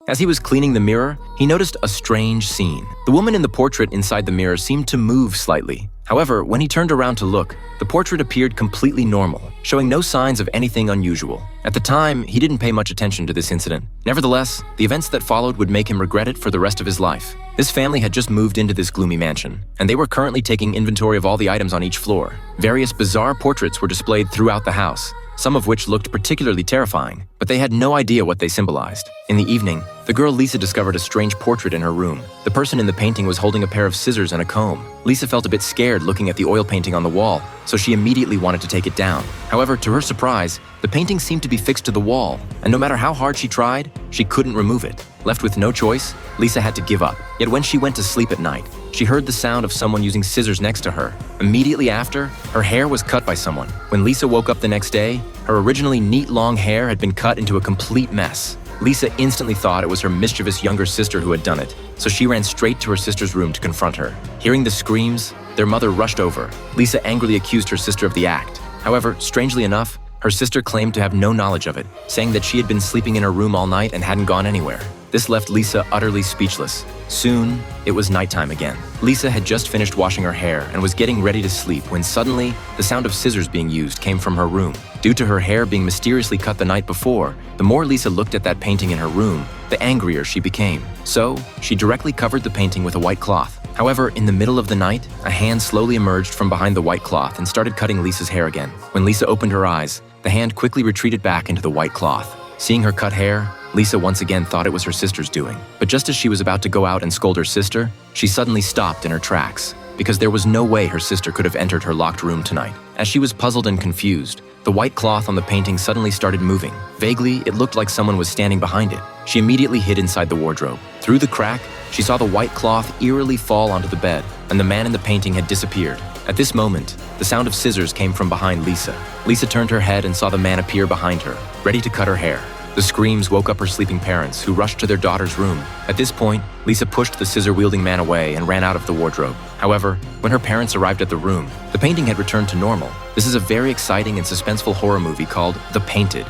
As he was cleaning the mirror, he noticed a strange scene. The woman in the portrait inside the mirror seemed to move slightly. However, when he turned around to look, the portrait appeared completely normal, showing no signs of anything unusual. At the time, he didn't pay much attention to this incident. Nevertheless, the events that followed would make him regret it for the rest of his life. This family had just moved into this gloomy mansion, and they were currently taking inventory of all the items on each floor. Various bizarre portraits were displayed throughout the house, some of which looked particularly terrifying, but they had no idea what they symbolized. In the evening, the girl Lisa discovered a strange portrait in her room. The person in the painting was holding a pair of scissors and a comb. Lisa felt a bit scared looking at the oil painting on the wall, so she immediately wanted to take it down. However, to her surprise, the painting seemed to be fixed to the wall, and no matter how hard she tried, she couldn't remove it. Left with no choice, Lisa had to give up. Yet when she went to sleep at night, she heard the sound of someone using scissors next to her. Immediately after, her hair was cut by someone. When Lisa woke up the next day, her originally neat long hair had been cut into a complete mess. Lisa instantly thought it was her mischievous younger sister who had done it, so she ran straight to her sister's room to confront her. Hearing the screams, their mother rushed over. Lisa angrily accused her sister of the act. However, strangely enough, her sister claimed to have no knowledge of it, saying that she had been sleeping in her room all night and hadn't gone anywhere. This left Lisa utterly speechless. Soon, it was nighttime again. Lisa had just finished washing her hair and was getting ready to sleep when suddenly, the sound of scissors being used came from her room. Due to her hair being mysteriously cut the night before, the more Lisa looked at that painting in her room, the angrier she became. So, she directly covered the painting with a white cloth. However, in the middle of the night, a hand slowly emerged from behind the white cloth and started cutting Lisa's hair again. When Lisa opened her eyes, the hand quickly retreated back into the white cloth. Seeing her cut hair, Lisa once again thought it was her sister's doing. But just as she was about to go out and scold her sister, she suddenly stopped in her tracks, because there was no way her sister could have entered her locked room tonight. As she was puzzled and confused, the white cloth on the painting suddenly started moving. Vaguely, it looked like someone was standing behind it. She immediately hid inside the wardrobe. Through the crack, she saw the white cloth eerily fall onto the bed, and the man in the painting had disappeared. At this moment, the sound of scissors came from behind Lisa. Lisa turned her head and saw the man appear behind her, ready to cut her hair. The screams woke up her sleeping parents, who rushed to their daughter's room. At this point, Lisa pushed the scissor-wielding man away and ran out of the wardrobe. However, when her parents arrived at the room, the painting had returned to normal. This is a very exciting and suspenseful horror movie called The Painted.